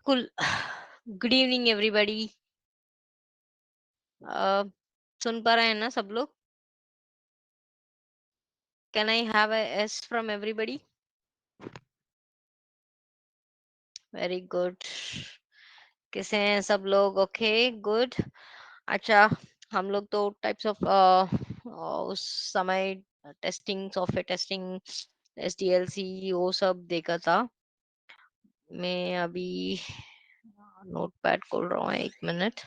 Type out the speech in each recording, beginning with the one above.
Cool. Good evening, everybody. सुन पा रहे हैं ना सब लोग? Can I have a S from everybody? Very good. कैसे हैं सब लोग? Okay, good. अच्छा, हम लोग तो टाइप्स ऑफ उस समय टेस्टिंग, सॉफ्टवेयर टेस्टिंग, SDLC वो सब देखा था. मैं अभी नोटपैड खोल रहा हूँ, 1 मिनट.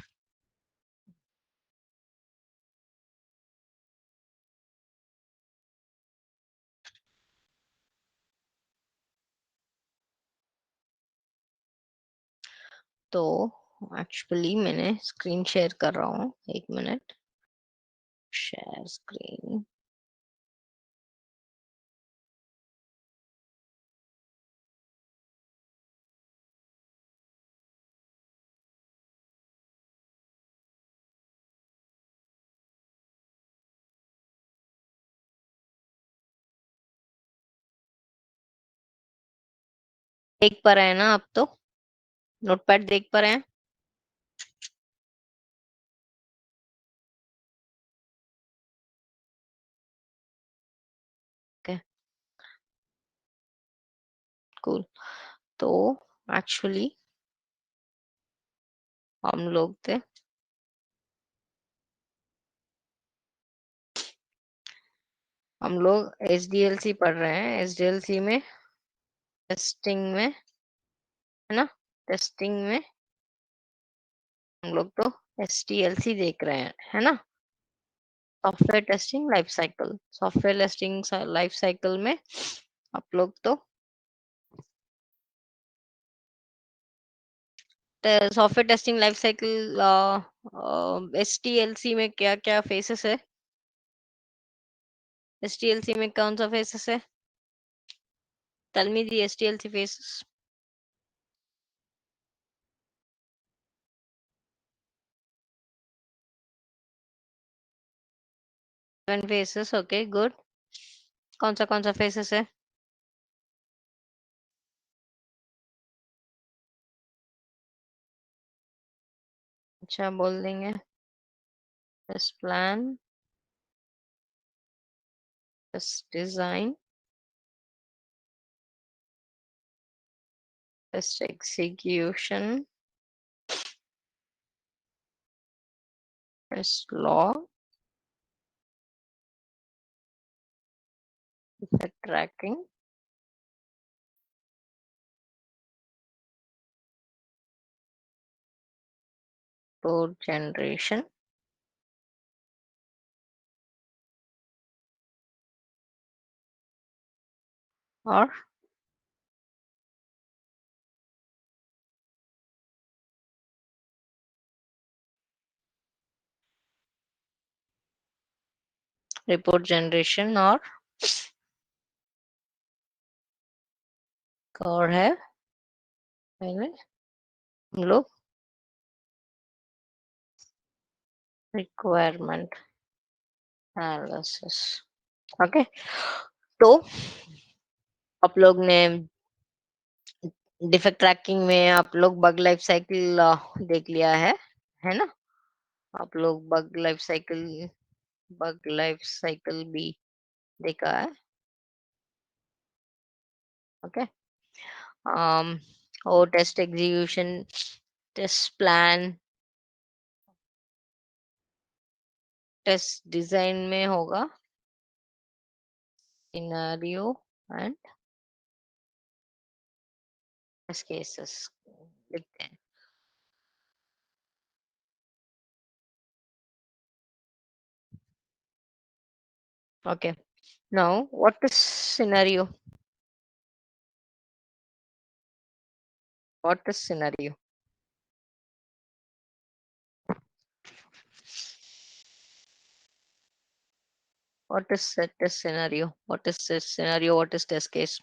तो एक्चुअली मैंने स्क्रीन शेयर कर रहा हूँ, 1 मिनट. Share screen. देख पा रहे हैं ना आप? तो नोटपैड देख पा रहे हैं? Okay, cool. तो एक्चुअली हम लोग थे, हम लोग SDLC पढ़ रहे हैं. SDLC में टेस्टिंग में, है ना? टेस्टिंग में हम लोग तो SDLC देख रहे हैं, है ना? Software testing life cycle. Software testing life cycle में आप लोग तो software testing life cycle SDLC में क्या क्या फेसेस है? SDLC में कौन सा फेसेस है? Tell me the SDLC phases. 7 phases. Okay, good. कौन सा phases है? अच्छा, बोल देंगे. Test plan, test design, test execution, test log, defect tracking, code generation, और report generation, और है पहले हम लोग रिक्वायरमेंट एनालिसिस. ओके, तो आप लोग ने डिफेक्ट ट्रैकिंग में आप लोग बग लाइफ साइकिल देख लिया है ना? आप लोग बग लाइफ साइकिल भी देखा है. ओके. और test execution, test plan, test design में होगा सिनेरियो एंड टेस्ट केसेस. लिखते हैं. Okay, now what is scenario? What is scenario? What is a test scenario? What is test scenario? What is test case?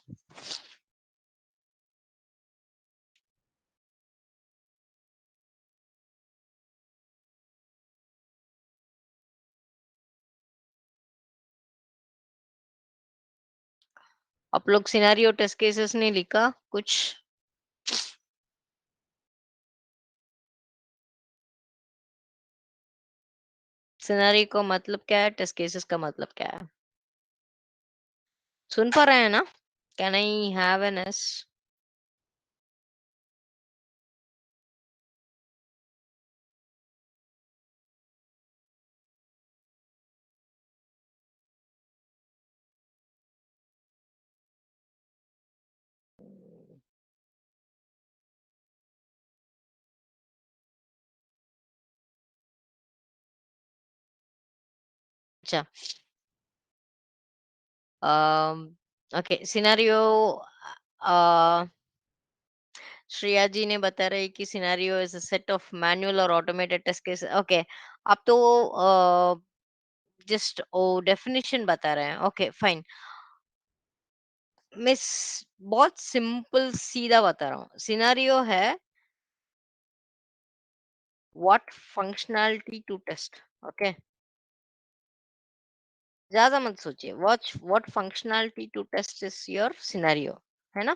आप लोग scenario test cases नहीं लिखा कुछ? Scenario का मतलब क्या है? टेस्ट केसेस का मतलब क्या है? सुन पा रहे हैं ना? Can I have an S? अच्छा, okay, scenario, uh, Shreya ji ने बता रही कि scenario is a set of manual और ऑटोमेटेड टेस्ट केस। ओके, आप तो जस्ट ओ डेफिनेशन बता रहे हैं। Okay, fine. मैं बहुत सिंपल सीधा बता रहा हूँ। सिनेरियो है what functionality to test. Okay, ज्यादा मत सोचिए। What functionality to test is your scenario, है ना?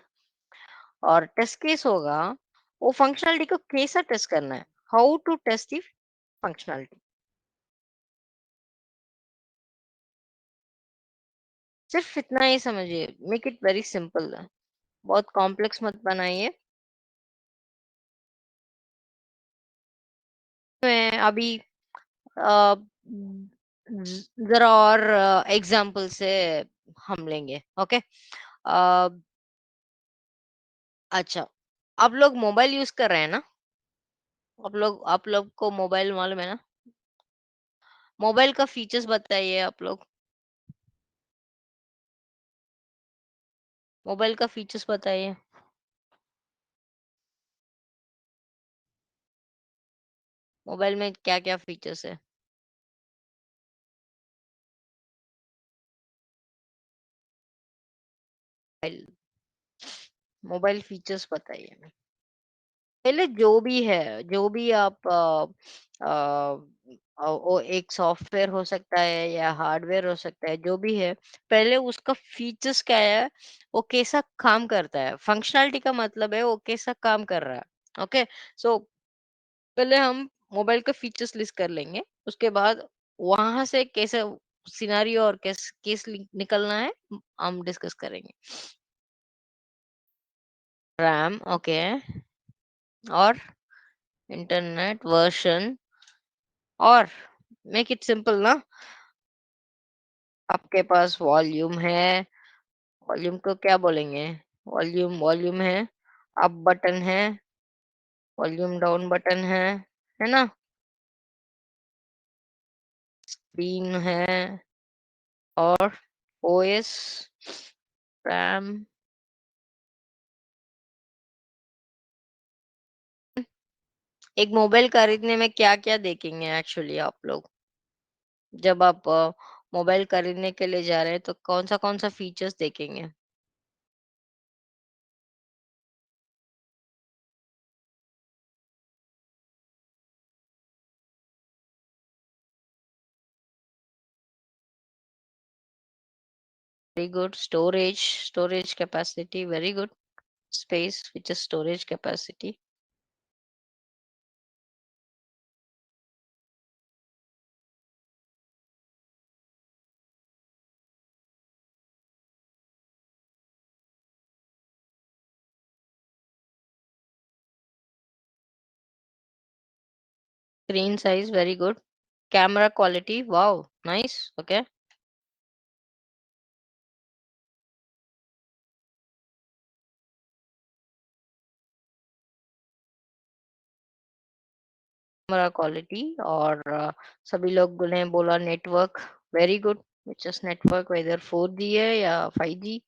और टेस्ट केस होगा वो फंक्शनैलिटी को कैसा टेस्ट करना है, how to test the functionality. सिर्फ इतना ही समझिए, मेक इट वेरी सिंपल। बहुत कॉम्प्लेक्स मत बनाइए। मैं अभी अ, जरा और एग्जाम्पल से हम लेंगे। ओके, अच्छा, आप लोग मोबाइल यूज कर रहे हैं ना? आप लोग को मोबाइल मालूम है ना? मोबाइल का फीचर्स बताइए आप लोग। मोबाइल का फीचर्स बताइए। मोबाइल में क्या क्या फीचर्स है? मोबाइल मोबाइल फीचर्स बताइए। पहले जो भी है, जो भी आप वो एक सॉफ्टवेयर हो सकता है या हार्डवेयर हो सकता है, जो भी है, पहले उसका फीचर्स क्या है, वो कैसा काम करता है। फंक्शनैलिटी का मतलब है वो कैसा काम कर रहा है। ओके, सो पहले हम मोबाइल का फीचर्स लिस्ट कर लेंगे, उसके बाद वहां से कैसे सिनारियो और केस केस निकलना है, हम डिस्कस करेंगे। रैम, ओके, और इंटरनेट वर्जन, और मेक इट सिंपल ना। आपके पास वॉल्यूम है, वॉल्यूम को क्या बोलेंगे? वॉल्यूम वॉल्यूम है, अप बटन है, वॉल्यूम डाउन बटन है ना? स्क्रीन है, और ओएस, रैम। एक मोबाइल खरीदने में क्या क्या देखेंगे एक्चुअली आप लोग? जब आप मोबाइल खरीदने के लिए जा रहे हैं तो कौन सा फीचर्स देखेंगे? Very good. Storage capacity, very good. Space, which is storage capacity. Screen size, very good. Camera quality, wow, nice. Okay. Camera quality, और सभी लोग ने बोला network, very good. which is network, whether 4G है या 5G,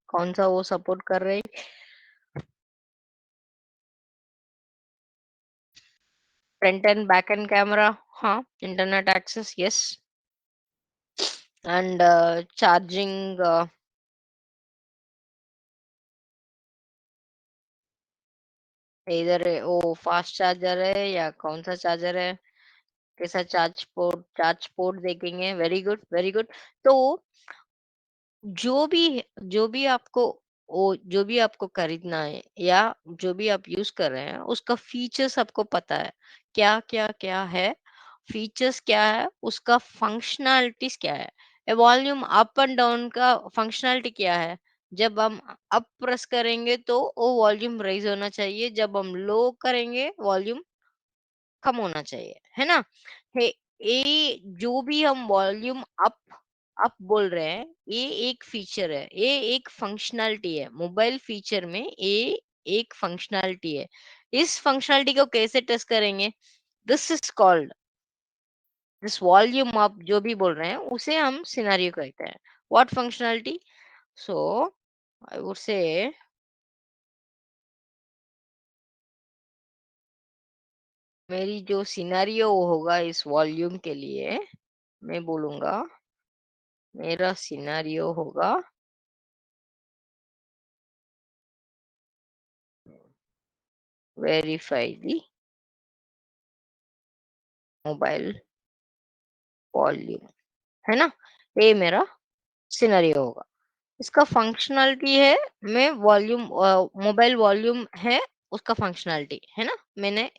कौन सा वो सपोर्ट कर रहे हैं? Front end back end camera, हाँ। Internet access, yes. And charging, इधर वो फास्ट चार्जर है या कौन सा चार्जर है, कैसा चार्ज पोर्ट देखेंगे। Very good, very good. तो जो भी आपको खरीदना है या जो भी आप यूज कर रहे हैं, उसका फीचर्स आपको पता है क्या क्या क्या है, फीचर्स क्या है, उसका फंक्शनैलिटीज़ क्या है। वॉल्यूम अप एंड डाउन का फंक्शनैलिटी क्या है? जब हम अप प्रेस करेंगे तो वो वॉल्यूम रेज़ होना चाहिए, जब हम लो करेंगे वॉल्यूम कम होना चाहिए, है ना? हे ये जो भी हम वॉल्यूम अप अप बोल रहे हैं, ये एक फीचर है, ये एक फंक्शनैलिटी है। मोबाइल फीचर में ये एक फंक्शनैलिटी है। इस फंक्शनैलिटी को कैसे टेस्ट करेंगे? This is called, this volume up जो भी बोल रहे हैं, उसे हम सिनेरियो कहते हैं। What functionality? So I would say मेरी जो सिनेरियो होगा इस वॉल्यूम के लिए, मैं बोलूँगा मेरा सिनेरियो होगा वेरीफाई द मोबाइल वॉल्यूम, है ना? ये मेरा सिनेरियो होगा। इसका फंक्शनैलिटी है, मैं वॉल्यूम मोबाइल वॉल्यूम है, उसका फंक्शनैलिटी, है ना? मैंने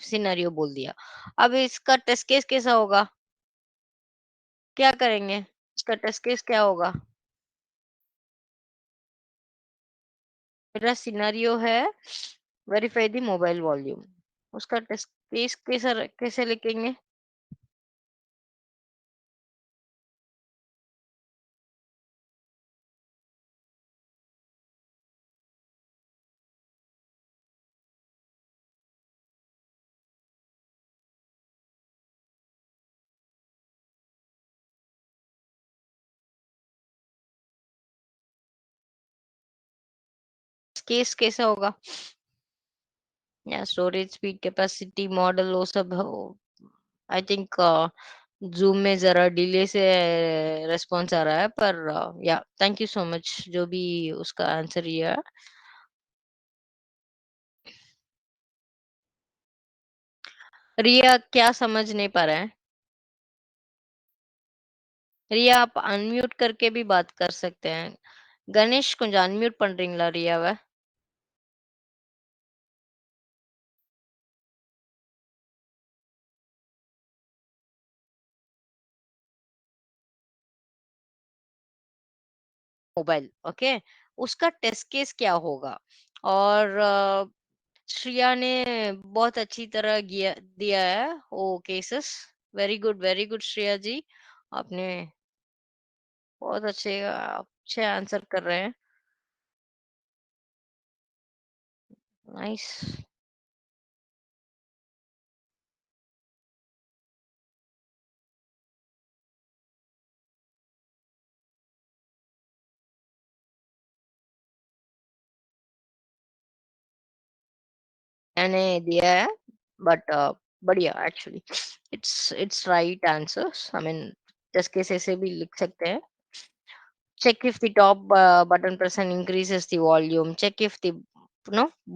सिनेरियो बोल दिया। अब इसका टेस्ट केस कैसा होगा? क्या करेंगे? इसका टेस्ट केस क्या होगा? मेरा सिनेरियो है वेरीफाई द मोबाइल वॉल्यूम। उसका टेस्ट केस कैसे लिखेंगे? केस कैसा होगा? या स्टोरेज स्पीड, कैपेसिटी, मॉडल, वो सब हो। आई थिंक ज़ूम में ज़रा डिले से रिस्पॉन्स आ रहा है, पर या थैंक यू सो मच जो भी उसका आंसर ये है। रिया क्या समझ नहीं पा रहे हैं? रिया आप अनम्यूट करके भी बात कर सकते हैं। गणेश கொஞ்சம் அன்மியூட் பண்றீங்களா ரியாவ? Mobile, okay? उसका टेस्ट केस क्या होगा? और श्रेया ने बहुत अच्छी तरह दिया है वो केसेस। वेरी गुड श्रेया जी, आपने बहुत अच्छे आंसर कर रहे हैं। नाइस। मैंने दिया है, बट बढ़िया actually. It's right answers, I mean test case ऐसे भी लिख सकते हैं। Check if the top button press and increases the volume. Check if the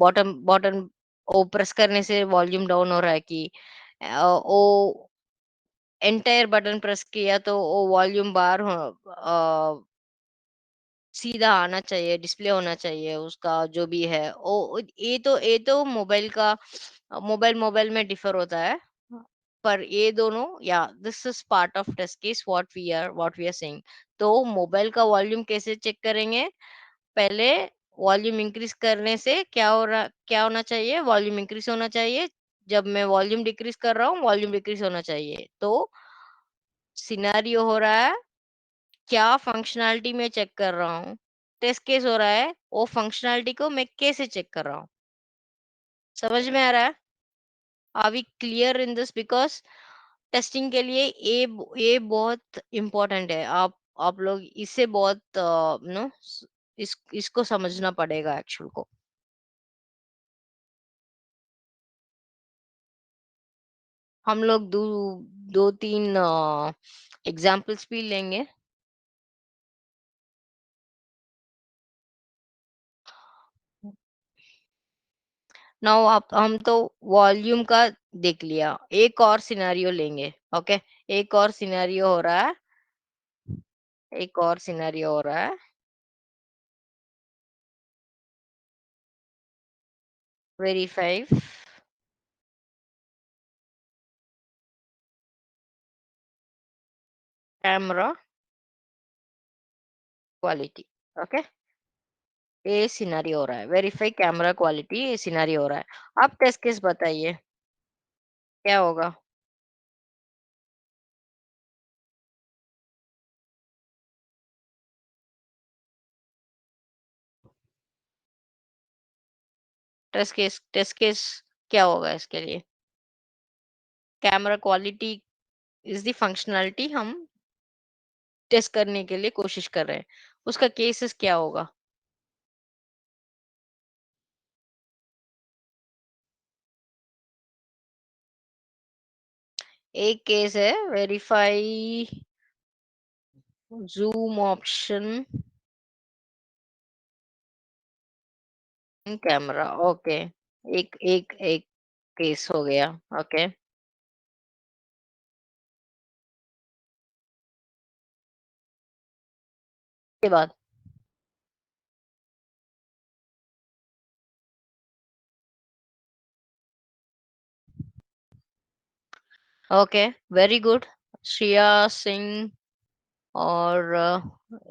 bottom ओ प्रेस करने से वॉल्यूम डाउन हो रहा है कि ओ एंटायर बटन प्रेस किया तो वो वॉल्यूम बार हो सीधा आना चाहिए, डिस्प्ले होना चाहिए उसका जो भी है। ओ ये तो मोबाइल का मोबाइल में डिफर होता है। पर ये दोनों या this is part of test case what we are saying. तो मोबाइल का वॉल्यूम कैसे चेक करेंगे? पहले वॉल्यूम इंक्रीज करने से क्या होना चाहिए? वॉल्यूम इंक्रीज होना चाहिए। जब मैं वॉल्यूम डिक्रीज कर रहा हूँ, वॉल्यूम डिक्रीज होना चाहिए। तो सिनेरियो हो रहा है, क्या फंक्शनैलिटी मैं चेक कर रहा हूँ? टेस्ट केस हो रहा है, वो फंक्शनैलिटी को मैं कैसे चेक कर रहा हूँ? समझ में आ रहा है? Are we clear in this? Because testing के लिए ये बहुत इम्पोर्टेंट है। आप लोग इसे बहुत इसको समझना पड़ेगा एक्चुअल को। हम लोग 2-3 एग्ज़ाम्पल्स भी लेंगे। नाउ आप हम तो वॉल्यूम का देख लिया। एक और सिनेरियो लेंगे, ओके? एक और सिनेरियो हो रहा है, एक और सिनेरियो हो रहा है। Verify camera quality. ओके, ये सिनेरियो हो रहा है, वेरीफाई कैमरा क्वालिटी, ये सिनेरियो हो रहा है। आप टेस्ट केस बताइए, क्या होगा? टेस्ट केस क्या होगा इसके लिए? Camera quality is the functionality हम टेस्ट करने के लिए कोशिश कर रहे हैं, उसका केसेस क्या होगा? एक केस है verify zoom option camera. Okay, एक एक एक केस हो गया। ओके, के बाद okay, very good. Shreya Singh और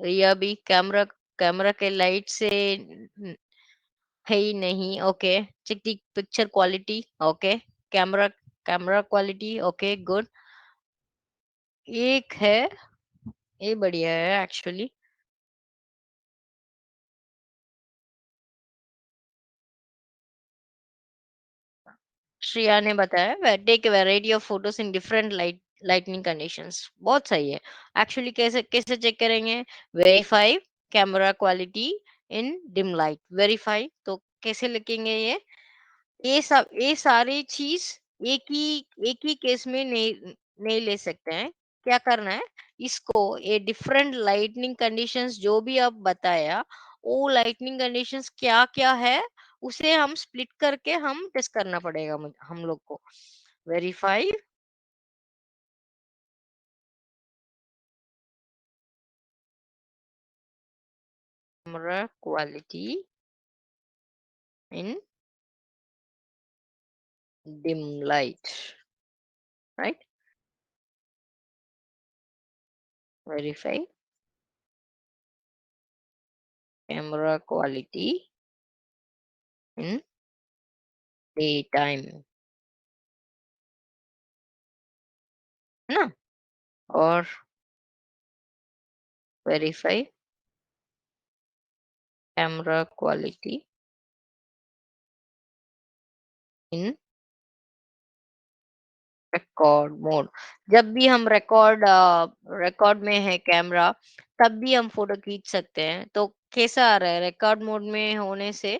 रिया भी कैमरा कैमरा के लाइट से है ही नहीं। Okay, check the picture quality. Okay, camera camera quality. Okay, good. एक है, ये बढ़िया है एक्चुअली। श्रेया ने बताया take variety of photos in different lightning conditions. बहुत सही है। एक्चुअली कैसे कैसे चेक करेंगे? Verify camera quality in dim light. Verify तो कैसे लिखेंगे ये सब, ये सारी चीज एक ही केस में नहीं नहीं ले सकते हैं। क्या करना है इसको? ये डिफरेंट लाइटनिंग कंडीशंस जो भी आप बताया, वो लाइटनिंग कंडीशंस क्या क्या है, उसे हम स्प्लिट करके हम टेस्ट करना पड़ेगा हम लोग को। Verify camera quality in dim light, right? Verify camera quality in day time, है ना? और वेरीफाई कैमरा क्वालिटी इन रिकॉर्ड मोड। जब भी हम रिकॉर्ड में है कैमरा, तब भी हम फोटो खींच सकते हैं। तो कैसा आ रहा है रिकॉर्ड मोड में होने से?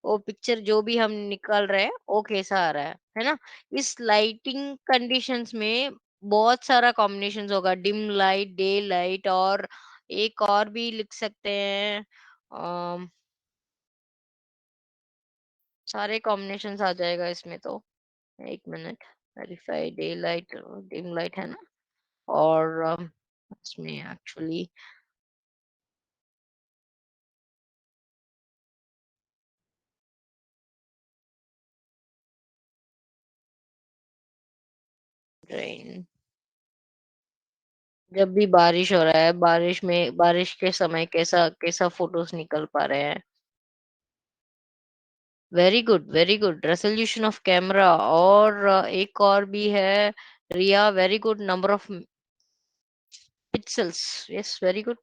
वो पिक्चर जो भी हम निकाल रहे हैं वो कैसा आ रहा है ना? इस लाइटिंग कंडीशंस में बहुत सारा कॉम्बिनेशन होगा, डिम लाइट, डे लाइट, और एक और भी लिख सकते हैं। अम, सारे कॉम्बिनेशंस आ जाएगा इसमें तो। एक minute, verify day light, dim light है ना? और इसमें एक्चुअली रेन, जब भी बारिश हो रहा है, बारिश के समय कैसा कैसा फोटोज निकल पा रहे हैं? Very good, very good. Resolution of camera, और एक और भी है। Riya, very good. Number of pixels, yes, very good.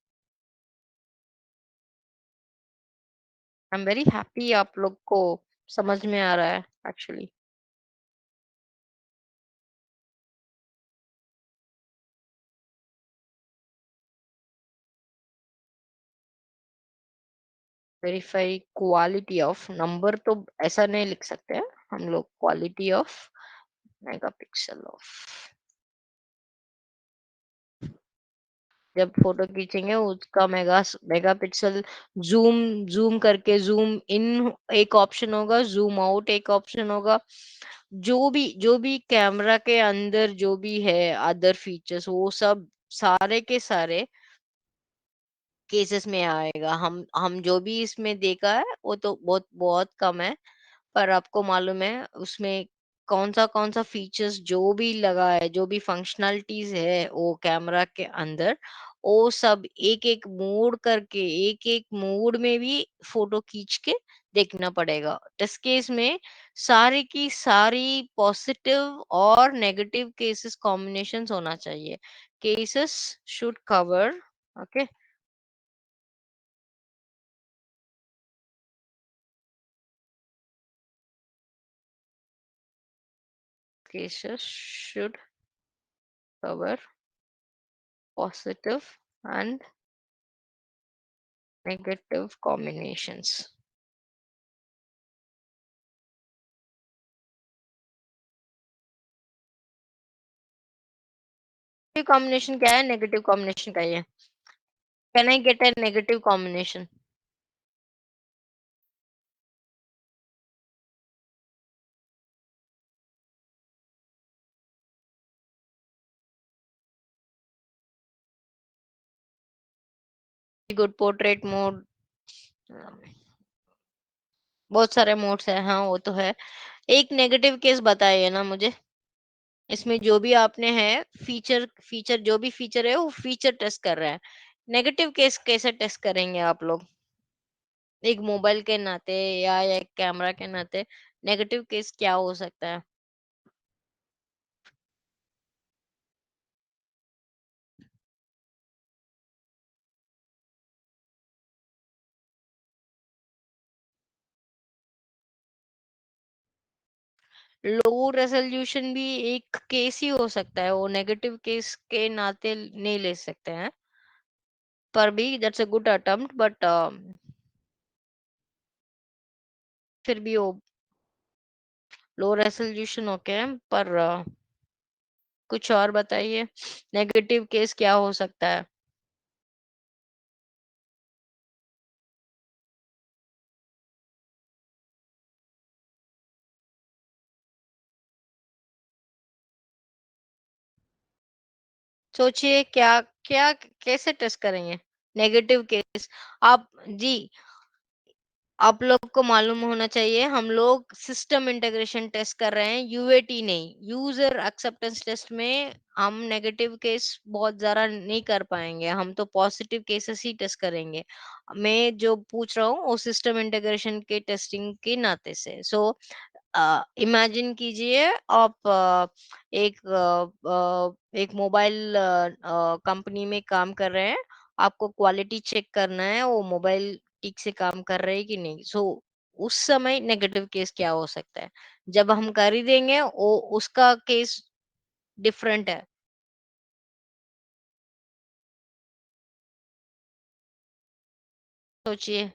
I am very happy आप लोग को समझ में आ रहा है actually. Verify quality of, number तो ऐसा नहीं लिख सकते हैं हम लोग, क्वालिटी ऑफ मेगापिक्सल ऑफ। जब फोटो खींचेंगे उसका मेगापिक्सल, जूम जूम करके, जूम इन एक ऑप्शन होगा, जूम आउट एक ऑप्शन होगा। जो भी कैमरा के अंदर जो भी है अदर फीचर्स, वो सब सारे के सारे केसेस में आएगा। हम जो भी इसमें देखा है वो तो बहुत बहुत कम है, पर आपको मालूम है उसमें कौन-सा फीचर्स जो भी लगा है, जो भी फंक्शनैलिटीज़ है वो कैमरा के अंदर, वो सब एक-एक मोड करके, एक-एक मोड में भी फ़ोटो खींच के देखना पड़ेगा। टेस्ट केस में सारी की सारी पॉजिटिव और नेगेटिव केसेस कॉम्बिनेशंस होना चाहिए। Cases should cover, okay, cases should cover positive and negative combinations. ये कॉम्बिनेशन क्या है? नेगेटिव कॉम्बिनेशन का ही है। Can I get a negative combination? Good portrait mode, बहुत सारे मोड्स है, हाँ वो तो है। एक नेगेटिव केस बताइए ना मुझे। इसमें जो भी आपने है फीचर फीचर जो भी फीचर है वो फीचर टेस्ट कर रहा है। नेगेटिव केस कैसे टेस्ट करेंगे आप लोग? एक मोबाइल के नाते या एक कैमरा के नाते नेगेटिव केस क्या हो सकता है? लो रेजोल्यूशन भी एक केस ही हो सकता है, वो नेगेटिव केस के नाते नहीं ले सकते हैं, पर भी that's a good attempt, but फिर भी वो लो रेजोल्यूशन ओके है, पर कुछ और बताइए, नेगेटिव केस क्या हो सकता है? सोचिए क्या क्या कैसे टेस्ट करेंगे नेगेटिव केस? आप जी, आप लोग को मालूम होना चाहिए हम लोग सिस्टम इंटीग्रेशन टेस्ट कर रहे हैं, यूएटी नहीं, यूजर एक्सेप्टेंस टेस्ट में हम नेगेटिव केस बहुत ज्यादा नहीं कर पाएंगे, हम तो पॉजिटिव केसेस ही टेस्ट करेंगे। मैं जो पूछ रहा हूँ वो सिस्टम इंटीग्रेशन के टेस्टिंग के नाते से। सो इमेजिन कीजिए आप एक मोबाइल कंपनी में काम कर रहे हैं, आपको क्वालिटी चेक करना है वो मोबाइल ठीक से काम कर रहे हैं कि नहीं। सो उस समय नेगेटिव केस क्या हो सकता है? जब हम कर ही देंगे वो उसका केस डिफरेंट है। सोचिए।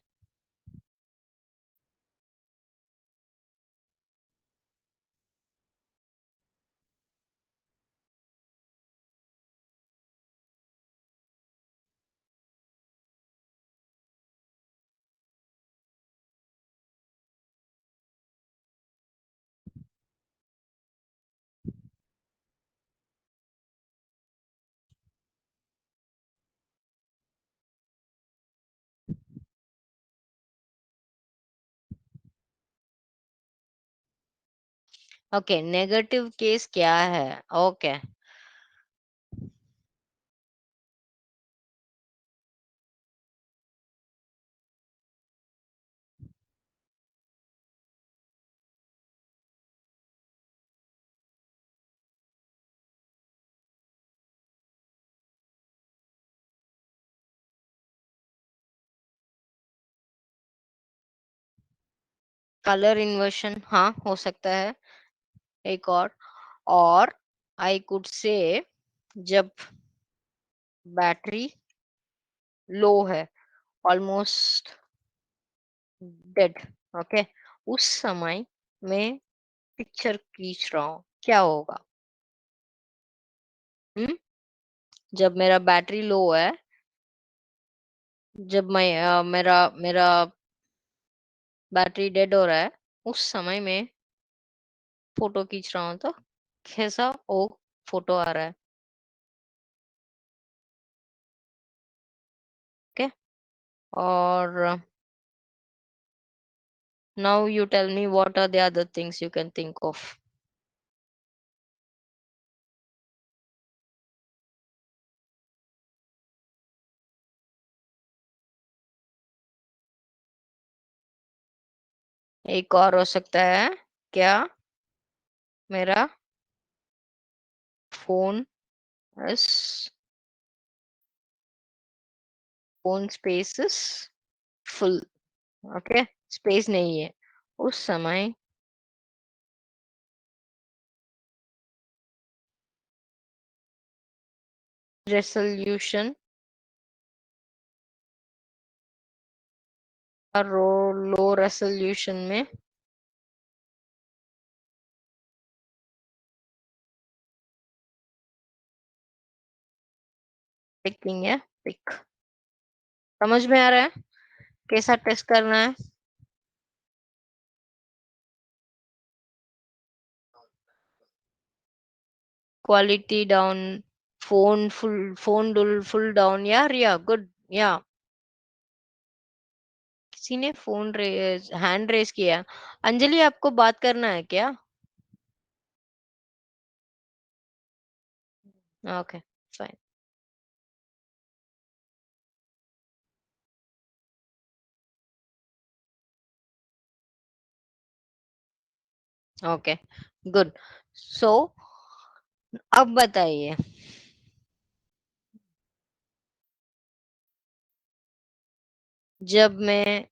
ओके, नेगेटिव केस क्या है? ओके, कलर इन्वर्शन हाँ हो सकता है। एक और आई कुड से जब बैटरी लो है, ऑलमोस्ट डेड, ओके, उस समय मैं पिक्चर खींच रहा हूँ, क्या होगा? हम्म, जब मेरा बैटरी लो है, जब मेरा मेरा बैटरी डेड हो रहा है, उस समय में फोटो खींच रहा हूँ, तो कैसा वो फोटो आ रहा है? ओके, और now you tell me what are the other things you can think of? एक और हो सकता है, क्या मेरा phone is phone space is full, okay, space नहीं है। उस समय रेज़ोल्यूशन और लो रेज़ोल्यूशन में पिकिंग है, पिक। समझ में आ रहा है? कैसा टेस्ट करना है? क्वालिटी डाउन, फ़ोन डाउन, या गुड, या किसी ने हैंड रेज़ किया। अंजलि, आपको बात करना है क्या? Okay, fine. Okay, good. So अब बताइए, जब मैं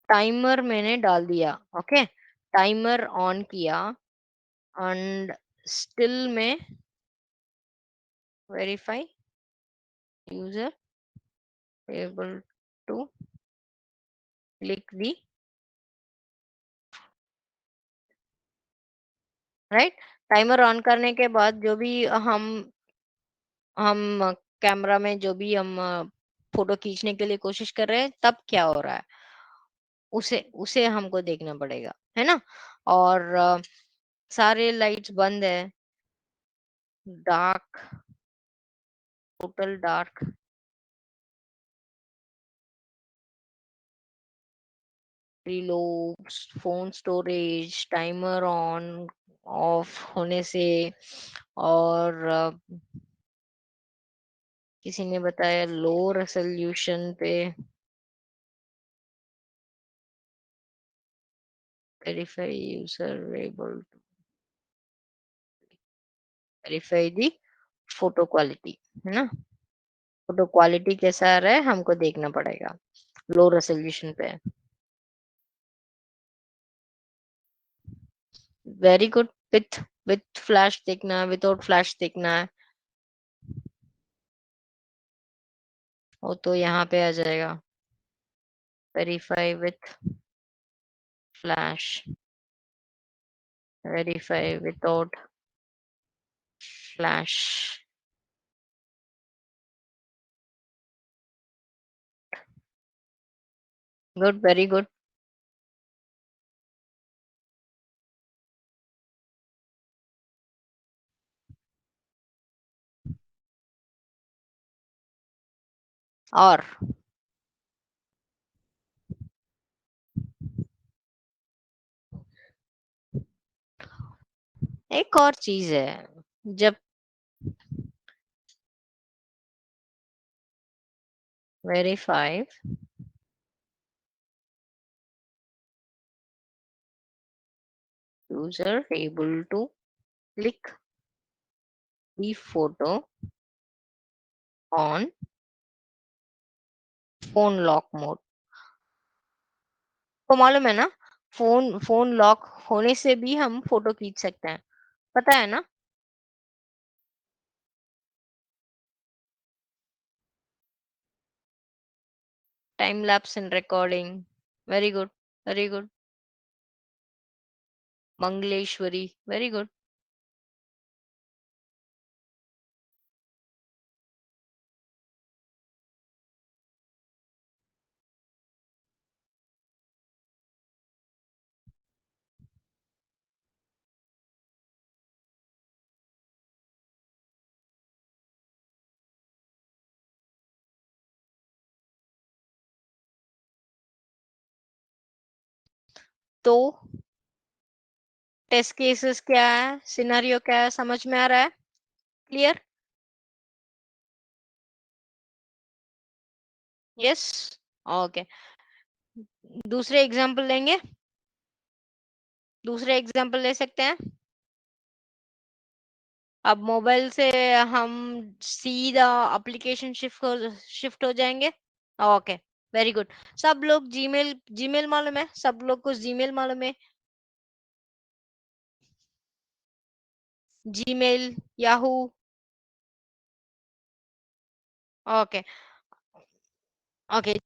टाइमर मैंने डाल दिया, ओके, टाइमर ऑन किया एंड स्टिल में verify user able to click दी, राइट। टाइमर ऑन करने के बाद जो भी हम कैमरा में जो भी हम फोटो खींचने के लिए कोशिश कर रहे हैं, तब क्या हो रहा है, उसे उसे हमको देखना पड़ेगा, है ना। और सारे लाइट्स बंद है, dark, total dark, reload, phone storage, timer on off होने से, और किसी ने बताया लो रेजोल्यूशन पे verify user able to verify the photo quality, है ना। फोटो क्वालिटी कैसा आ रहा है हमको देखना पड़ेगा, लो रेजोल्यूशन पे। Very good. विथ फ्लैश देखना है, विदाउट फ्लैश देखना है, वो तो यहाँ पे आ जाएगा, verify with flash, verify without flash. Good, very good. और एक और चीज है, जब verify user able to click the photo on phone lock mode, तो मालूम है ना, फोन फोन लॉक होने से भी हम फोटो खींच सकते हैं, पता है ना। Time lapse in recording, very good, very good. Mangleshwari, very good. तो टेस्ट केसेस क्या है, सिनेरियो क्या है, समझ में आ रहा है? क्लियर? यस? ओके। दूसरे एग्जांपल लेंगे? दूसरे एग्जांपल ले सकते हैं? अब मोबाइल से हम सीधा एप्लीकेशन शिफ्ट हो जाएंगे। Okay, very good. सब लोग जीमेल, जीमेल मालूम है? सब लोग को जीमेल मालूम है? Gmail, Yahoo. Okay, okay.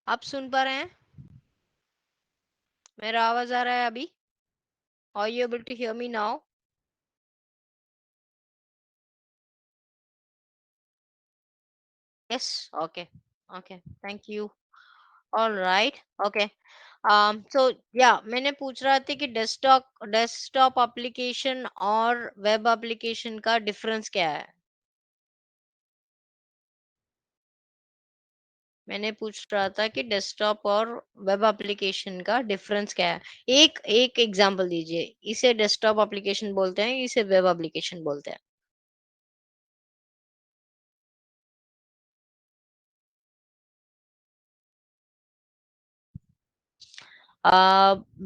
आप सुन पा रहे हैं? मेरा आवाज आ रहा है अभी? Are you able to hear me now? Yes, okay, okay, thank you. Alright, okay. So या मैंने पूछ रहा था कि डेस्कटॉप डेस्कटॉप एप्लीकेशन और वेब एप्लीकेशन का डिफरेंस क्या है? मैंने पूछ रहा था कि डेस्कटॉप और वेब एप्लीकेशन का डिफरेंस क्या है? एक एक एग्जांपल दीजिए। इसे डेस्कटॉप एप्लीकेशन बोलते हैं, इसे वेब एप्लीकेशन बोलते हैं।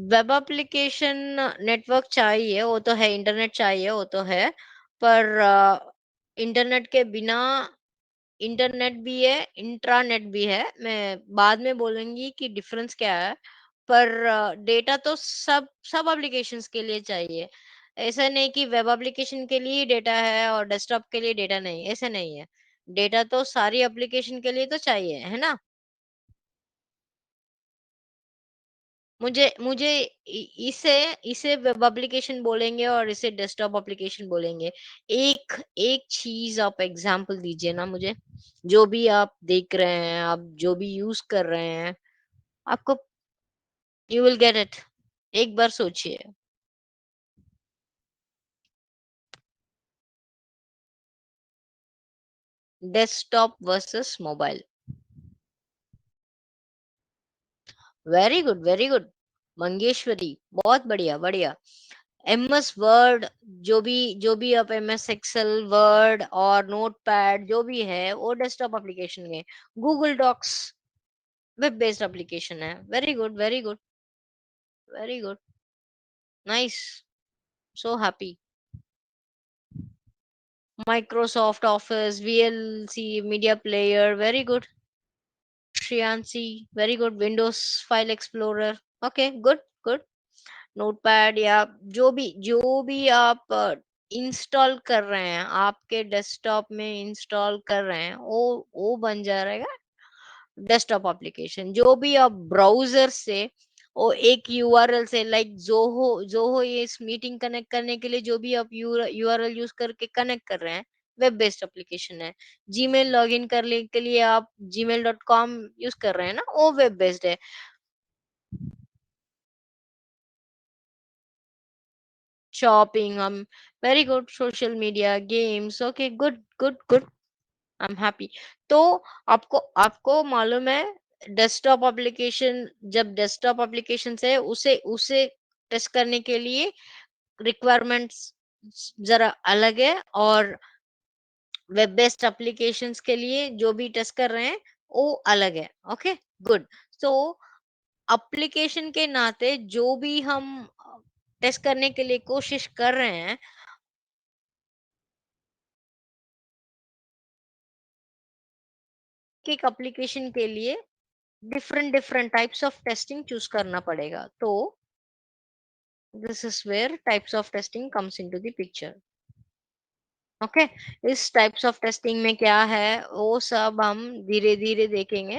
वेब एप्लीकेशन नेटवर्क चाहिए, वो तो है, इंटरनेट चाहिए, वो तो है। पर इंटरनेट के बिना इंटरनेट भी है, इंट्रानेट भी है। मैं बाद में बोलूँगी कि डिफरेंस क्या है। पर डेटा तो सब सब एप्लीकेशंस के लिए चाहिए। ऐसा नहीं कि वेब एप्लीकेशन के लिए ही डेटा है और डेस्कटॉप के लिए डेटा नहीं, ऐसा नहीं है। डेटा तो सारी एप्लीकेशन के लिए तो चाहिए, है ना? मुझे मुझे इसे इसे वेब एप्लीकेशन बोलेंगे और इसे डेस्कटॉप एप्लीकेशन बोलेंगे। एक एक चीज़ आप एग्ज़ाम्पल दीजिए ना मुझे, जो भी आप देख रहे हैं, आप जो भी यूज़ कर रहे हैं, आपको यू विल गेट इट। एक बार सोचिए। Desktop versus mobile. Very good, very good. Mangeshwari, बहुत बढ़िया, बढ़िया। एमएस वर्ड, जो भी आप एमएस एक्सेल, वर्ड और नोटपैड जो भी है, वो डेस्कटॉप एप्लीकेशन है। Google Docs web based application है। Very good, very good, very good, nice, so happy. Microsoft Office, VLC, media player, very good. Shriyanshi, very good. Windows file explorer, okay, good, good. Notepad या जो भी आप install कर रहे हैं, आपके desktop में इंस्टॉल कर रहे हैं, वो बन जाएगा डेस्कटॉप एप्लीकेशन। जो भी आप ब्राउज़र से, वो एक यूआरएल से, लाइक ज़ोहो ज़ोहो, ये इस मीटिंग कनेक्ट करने के लिए जो भी आप यूआरएल यूज़ करके कनेक्ट कर रहे हैं, वेब बेस्ड एप्लीकेशन है। जीमेल लॉगिन करने के लिए आप gmail.com यूज़ कर रहे हैं ना, वो वेब बेस्ड है। शॉपिंग, हम very good. Social media, games, okay, good, good, good, I am happy. तो आपको आपको मालूम है, डेस्कटॉप एप्लीकेशन, जब डेस्कटॉप एप्लीकेशन है, उसे उसे टेस्ट करने के लिए रिक्वायरमेंट्स जरा अलग है, और वेब बेस्ड एप्लीकेशंस के लिए जो भी टेस्ट कर रहे हैं, वो अलग है। Okay, good. सो एप्लीकेशन के नाते जो भी हम टेस्ट करने के लिए कोशिश कर रहे हैं, एक एप्लीकेशन के लिए different different types of testing choose करना पड़ेगा। तो this is where types of testing comes into the picture. Okay, इस टाइप्स ऑफ टेस्टिंग में क्या है, वो सब हम धीरे धीरे देखेंगे।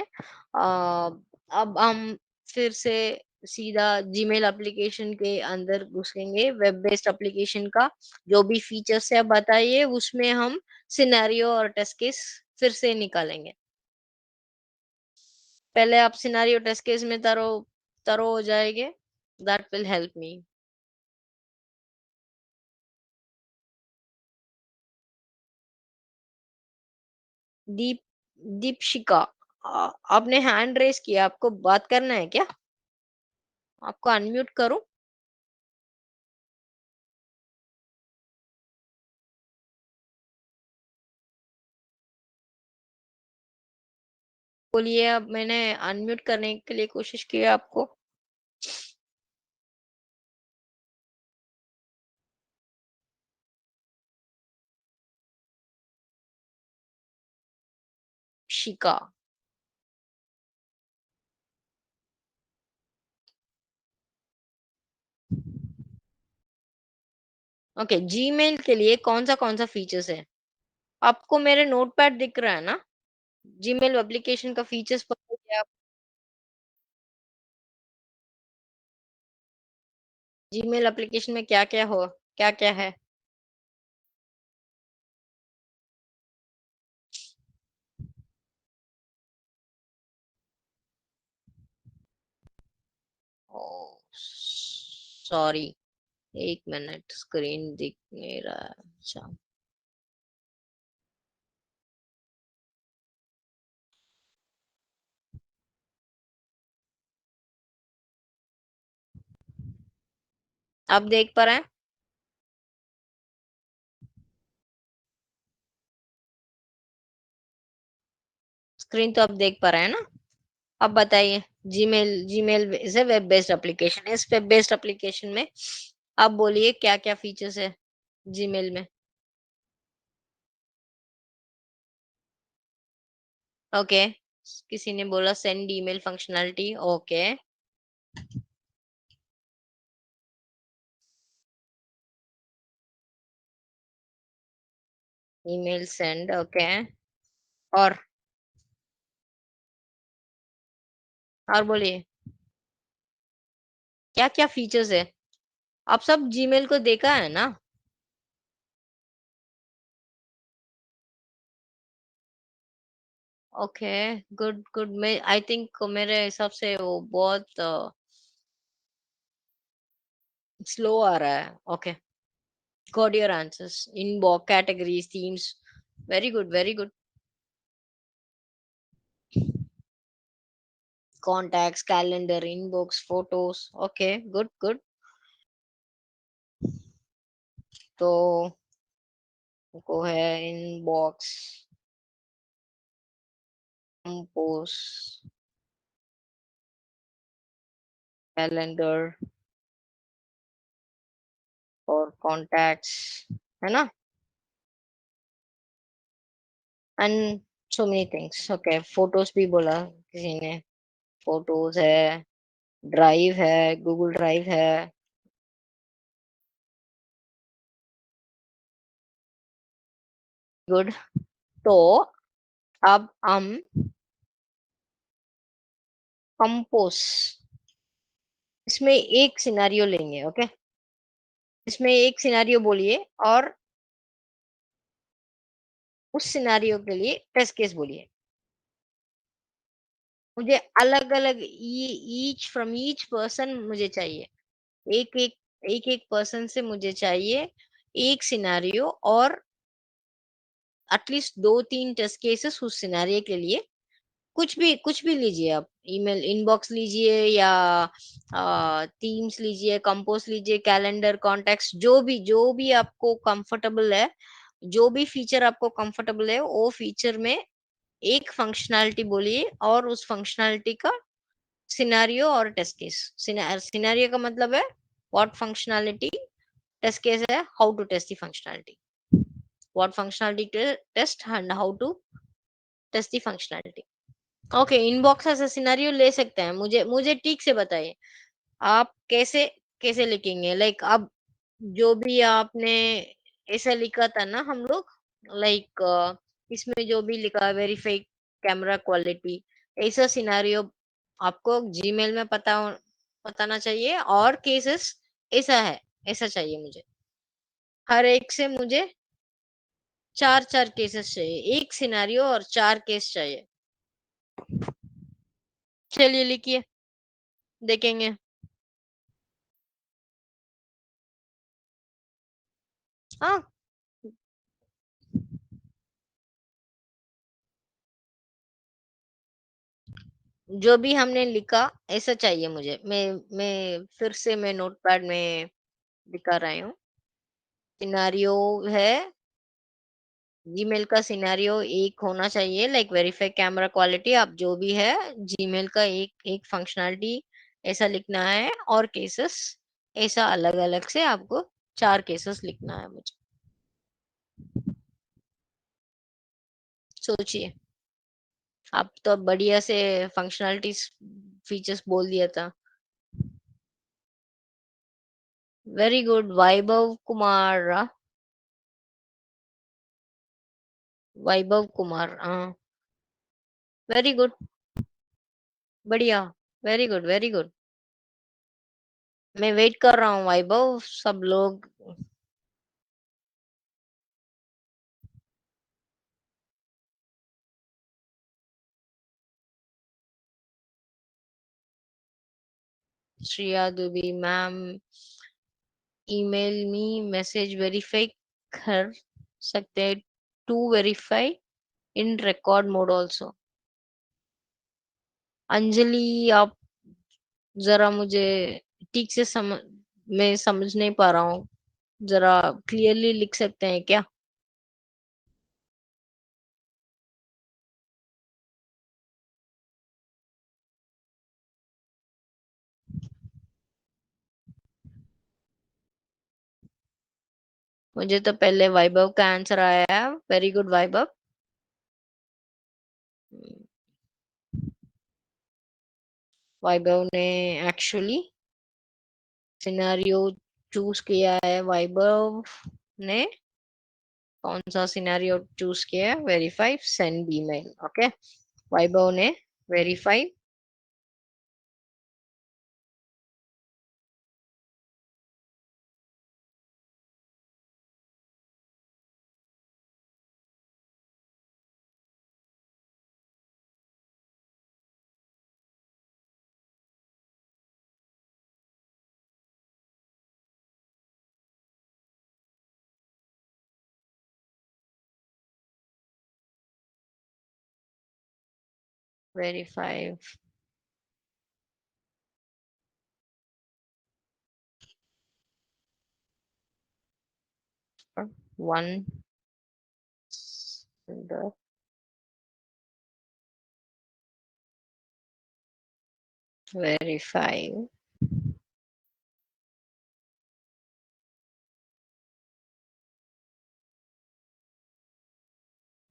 अब हम फिर से सीधा जीमेल एप्लीकेशन के अंदर घुसेंगे। वेब बेस्ड एप्लीकेशन का जो भी फीचर्स है बताइए, उसमें हम सिनेरियो और टेस्ट केस फिर से निकालेंगे। पहले आप सिनेरियो टेस्ट केस में तरो तरो हो जाएंगे। That will help me. Deep Deepshikha, आपने हैंड रेस किया, आपको बात करना है क्या? आपको अनम्यूट करूं? बोलिए, अब मैंने अनम्यूट करने के लिए कोशिश की है आपको। शिका, ओके। जीमेल के लिए कौन सा फीचर्स है? आपको मेरे नोटपैड दिख रहा है ना? जीमेल एप्लीकेशन का फीचर्स पता है आप? जीमेल एप्लीकेशन में क्या क्या हो, क्या क्या है? सॉरी, 1 मिनट, स्क्रीन दिख नहीं रहा है। अच्छा, अब देख पा रहे हैं? स्क्रीन तो अब देख पा रहे हैं ना? अब बताइए। Gmail is a web based application. इस वेब बेस्ड एप्लीकेशन में आप बोलिए क्या क्या फीचर्स है जीमेल में। ओके, किसी ने बोला send email functionality. Okay, email send. Okay, और और बोलिए क्या क्या फीचर्स है। आप सब जीमेल को देखा है ना? Okay, good good. मैं आई थिंक मेरे हिसाब से वो बहुत स्लो आ रहा है। Okay, got your answers. Inbox, categories, themes, very good very good. Contacts, calendar, inbox, photos. Okay, good good. तो वो है इनबॉक्स, कंपोज, कैलेंडर और कॉन्टैक्ट्स, है ना? And so many things. Okay, photos भी बोला किसी ने। फोटोज है, ड्राइव है, गूगल ड्राइव है। गुड। तो अब हम कंपोज, इसमें एक सिनेरियो लेंगे। ओके, इसमें एक सिनेरियो बोलिए और उस सिनेरियो के लिए टेस्ट केस बोलिए। मुझे अलग अलग, ईच फ्रॉम ईच पर्सन मुझे चाहिए। एक एक एक एक पर्सन से मुझे चाहिए एक सिनेरियो, और एटलीस्ट 2-3 टेस्ट केसेस उस सिनेरियो के लिए। कुछ भी लीजिए आप। ईमेल इनबॉक्स लीजिए या टीम्स लीजिए, कंपोज लीजिए, कैलेंडर, कॉन्टेक्ट्स, जो भी आपको कंफर्टेबल है, जो भी फीचर आपको कंफर्टेबल है, वो फीचर में एक फंक्शनैलिटी बोलिए और उस फंक्शनैलिटी का सिनेरियो और टेस्ट केस। सिनेरियो का मतलब है व्हाट फंक्शनैलिटी, टेस्ट केस है how to test the functionality. What functionality test and how to test the functionality. Okay, inbox ऐसा सिनेरियो ले सकते हैं। मुझे मुझे ठीक से बताइए आप कैसे कैसे लिखेंगे। लाइक अब जो भी आपने ऐसा लिखा था ना हम लोग, लाइक इसमें जो भी लिखा वेरीफाई कैमरा क्वालिटी, ऐसा सिनेरियो आपको जीमेल में बताना चाहिए। और केसेस ऐसा है, ऐसा चाहिए मुझे। हर एक से मुझे चार चार केसेस चाहिए, एक सिनेरियो और चार केस चाहिए। चलिए लिखिए, देखेंगे। हाँ, जो भी हमने लिखा ऐसा चाहिए मुझे। मैं फिर से मैं नोटपैड में दिखा रही हूँ। सिनेरियो है, जीमेल का सिनेरियो एक होना चाहिए, लाइक वेरीफाई कैमरा क्वालिटी। आप जो भी है जीमेल का एक एक फंक्शनैलिटी ऐसा लिखना है, और केसेस ऐसा अलग अलग से आपको चार केसेस लिखना है मुझे। सोचिए, आप तो बढ़िया से फंक्शनैलिटीज फीचर्स बोल दिया था। Very good, Vaibhav Kumar. वैभव कुमार, हाँ, वेरी गुड, बढ़िया, वेरी गुड वेरी गुड। मैं वेट कर रहा हूँ वैभव, सब लोग। Shreya Dubey ma'am, email me message verify कर सकते हैं, to verify in record mode also. Anjali, आप जरा मुझे ठीक से मैं समझ नहीं पा रहा हूँ, जरा क्लियरली लिख सकते हैं क्या? मुझे तो पहले वैभव का आंसर आया है, वेरी गुड वैभव। वैभव ने एक्चुअली सिनेरियो चूज किया है। वैभव ने कौन सा सिनेरियो चूज किया है? Verify send email. ओके, वैभव ने verify. Verify one verify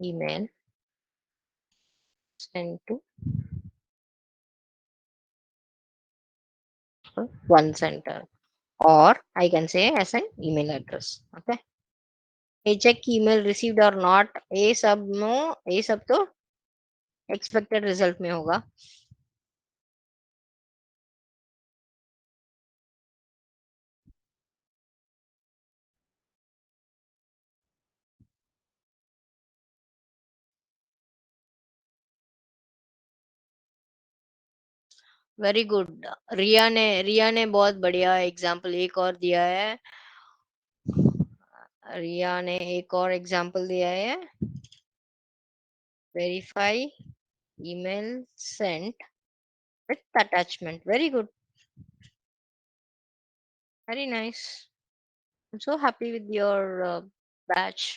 email sent to one center, or I can say as an email address. Okay, a check email received or not, ये सब नो, ये सब तो expected result में होगा। Very good. Riya ने बहुत बढ़िया एग्जाम्पल एक और दिया है। रिया ने एक और एग्जाम्पल दिया है, verify email sent with attachment। Very good, very nice. I'm so happy with your batch।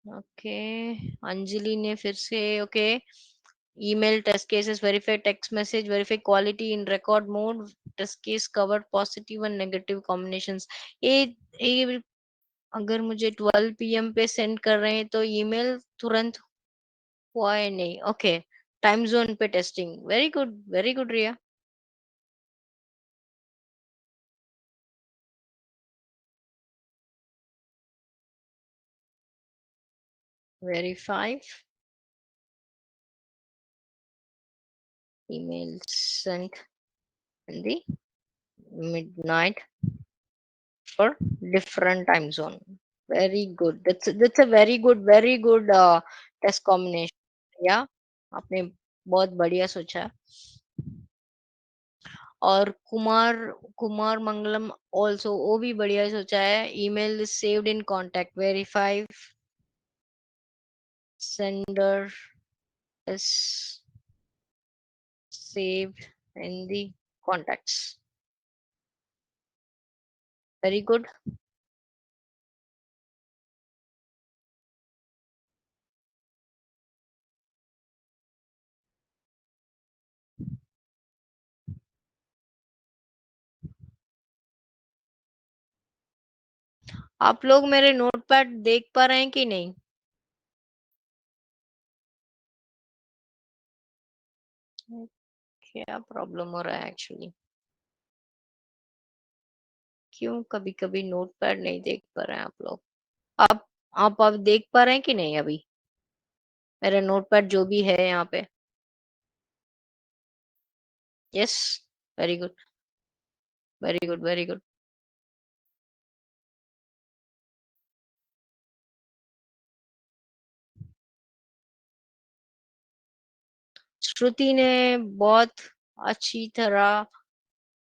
Okay, Anjali ने फिर से okay, email test cases verify text message verify quality in record mode, test case covered positive and negative combinations। ये अगर मुझे 12 PM पे send कर रहे हैं तो ईमेल तुरंत हुआ है नहीं। ओके, टाइम जोन पे testing, very good Riya. Verify email sent in the midnight for different time zone। Very good, that's a very good test combination. या आपने बहुत बढ़िया सोचा। और कुमार कुमार मंगलम ऑल्सो, वो भी बढ़िया सोचा है। Email saved in contact, verify sender is saved in the contacts। Very good. आप लोग मेरे नोटपैड देख पा रहे हैं कि नहीं? क्या प्रॉब्लम हो रहा है एक्चुअली? क्यों कभी कभी नोटपैड नहीं देख पा रहे हैं आप लोग? आप आप देख पा रहे हैं कि नहीं अभी मेरा नोटपैड जो भी है यहाँ पे? Yes, very good, very good, very good. Shruti ने बहुत अच्छी तरह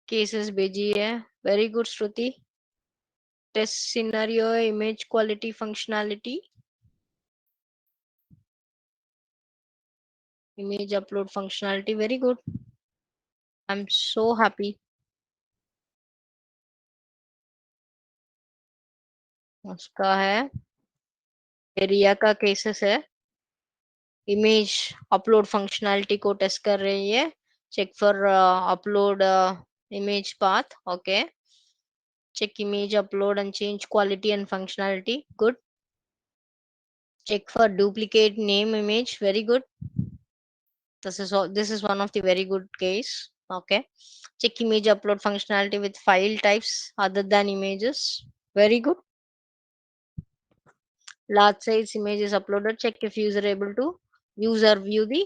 केसेस भेजी है. Very good Shruti. Test scenario, image quality, functionality, image upload functionality. Very good. I am so happy. उसका है, रिया का केसेस है. इमेज अपलोड फंक्शनैलिटी को टेस्ट कर रही है. Check for upload image path. Okay. Check image upload and change quality and functionality. Good. Check for duplicate name image. Very good. This is one of the very good case. Okay. Check image upload functionality with file types other than images. Very good. Large size image is uploaded. Check if user able to use or view the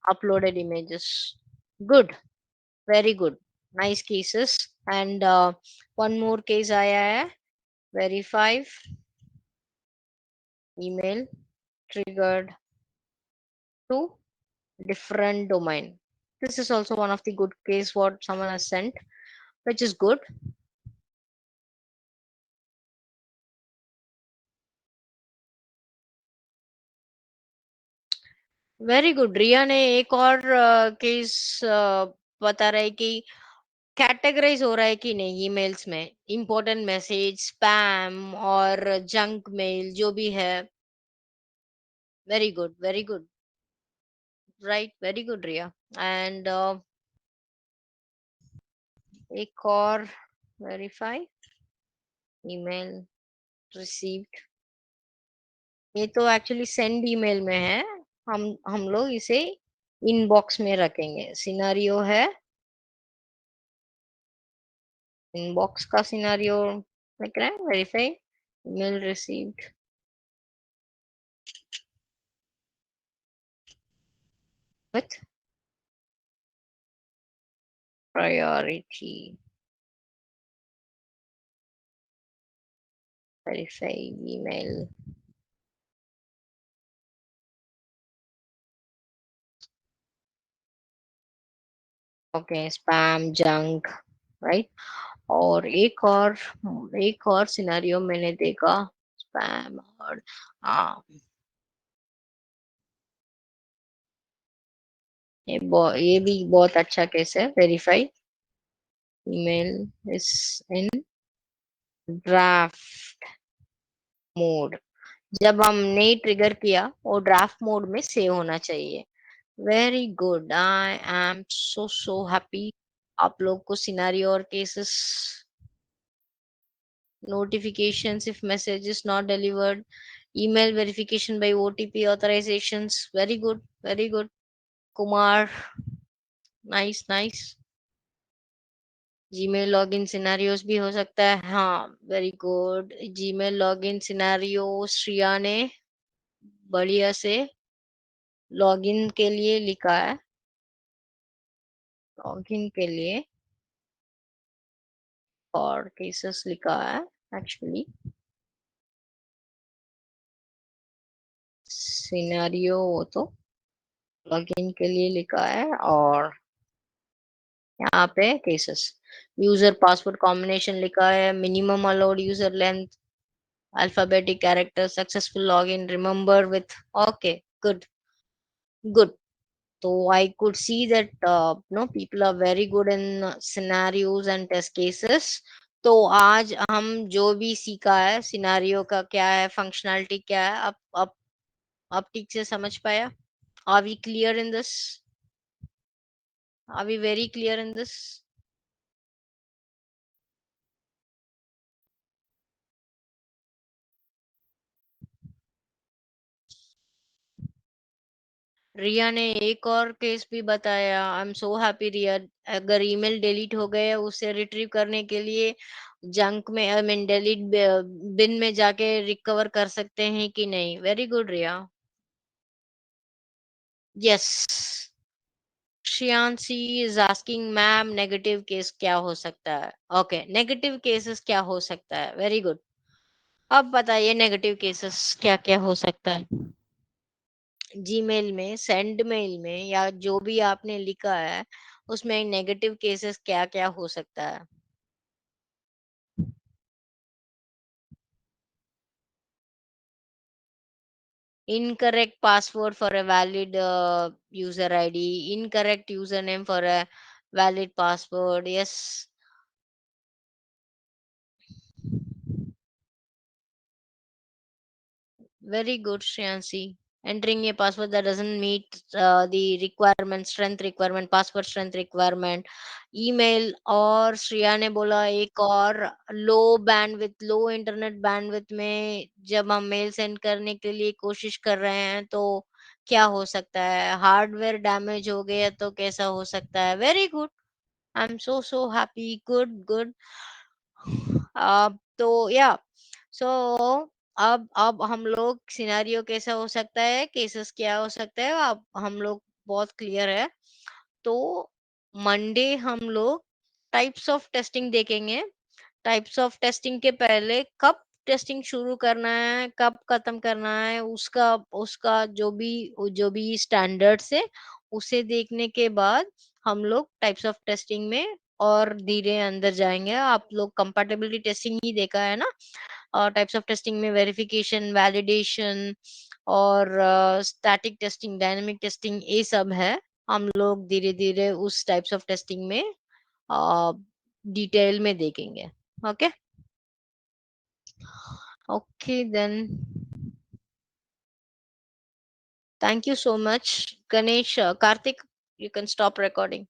uploaded images. Good. Very good. Nice cases. And one more case आया है. Verify email triggered to different domain. This is also one of the good case what someone has sent, which is good. Very good. Riya ने एक और case बता रहा है कि categorise हो रहा है कि नहीं ईमेल्स में, इंपॉर्टेंट मैसेज, स्पैम और जंक मेल जो भी है. Very good, very good. Right, very good Riya. And एक और, वेरीफाई ईमेल रिसीव्ड. ये तो एक्चुअली सेंड ईमेल में है. हम लोग इसे इनबॉक्स में रखेंगे. सिनेरियो है इनबॉक्स का सिनेरियो लिख रहे हैं. Verify email received with priority. Verify email. Okay. Spam, junk. Right. और एक और सिनेरियो मैंने देखा. स्पैम और हाँ, ये भी बहुत अच्छा केस है. Verify email is in draft mode. जब हमने ट्रिगर किया वो ड्राफ्ट मोड में सेव होना चाहिए. Very good. I am so so happy. आप लोग को सिनेरियो और cases, notifications if message is not delivered, email verification by OTP authorizations. Very good, very good. Kumar, nice, nice. Gmail login scenarios भी हो सकता है. हाँ, very good. Gmail login scenario Shriya ने बढ़िया से लॉगिन के लिए लिखा है. लॉगिन के लिए और केसेस लिखा है. एक्चुअली सिनेरियो वो तो लॉगिन के लिए लिखा है और यहाँ पे केसेस यूजर पासवर्ड कॉम्बिनेशन लिखा है. Minimum allowed user length alphabetic character. Successful login remember with. Okay. Good, good. So I could see that no people are very good in scenarios and test cases. तो आज हम जो भी सीखा है, scenario का क्या है, फंक्शनैलिटी क्या है, आप ठीक से समझ पाया? Are we clear in this? Are we very clear in this? रिया ने एक और केस भी बताया. आई एम सो हैप्पी रिया. अगर ईमेल डिलीट हो गए उसे रिट्रीव करने के लिए जंक में, आई मीन डिलीट बिन में जाके रिकवर कर सकते हैं कि नहीं. Very good Riya. Yes. Shriyanshi is asking ma'am negative case क्या हो सकता है. ओके. नेगेटिव केसेस क्या हो सकता है. Very good. अब बताइए नेगेटिव केसेस क्या क्या हो सकता है. जीमेल में, सेंड मेल में या जो भी आपने लिखा है, उसमें नेगेटिव केसेस क्या-क्या हो सकता है? Incorrect password for a valid user ID, incorrect username for a valid password. Yes, very good, Shreyansi. Entering a password that doesn't meet the requirement, strength requirement, password strength requirement. email और श्रेया ने बोला एक और, लो internet bandwidth में जब हम mail send करने के लिए कोशिश कर रहे हैं तो क्या हो सकता है, हार्डवेयर डैमेज हो गया तो कैसा हो सकता है? Very good, I am so happy, good good. तो या सो अब हम लोग सिनेरियो कैसा हो सकता है, केसेस क्या हो सकता है, अब हम लोग बहुत क्लियर है। तो मंडे हम लोग टाइप्स ऑफ टेस्टिंग देखेंगे। टाइप्स ऑफ टेस्टिंग के पहले कब टेस्टिंग शुरू करना है, कब खत्म करना है, उसका उसका जो भी स्टैंडर्ड्स है, उसे देखने के बाद हम लोग टाइप्स ऑफ टेस्टिंग में और धीरे अंदर जाएंगे। आप लोग कंपैटिबिलिटी टेस्टिंग ही देखा है ना? टाइप्स ऑफ टेस्टिंग में वेरिफिकेशन, वैलिडेशन और स्टैटिक टेस्टिंग, डायनामिक टेस्टिंग, ये सब है। हम लोग धीरे-धीरे उस टाइप्स ऑफ टेस्टिंग में अ, डिटेल में देखेंगे। Okay? Okay then, thank you so much. Ganesh, Karthik, you can stop recording.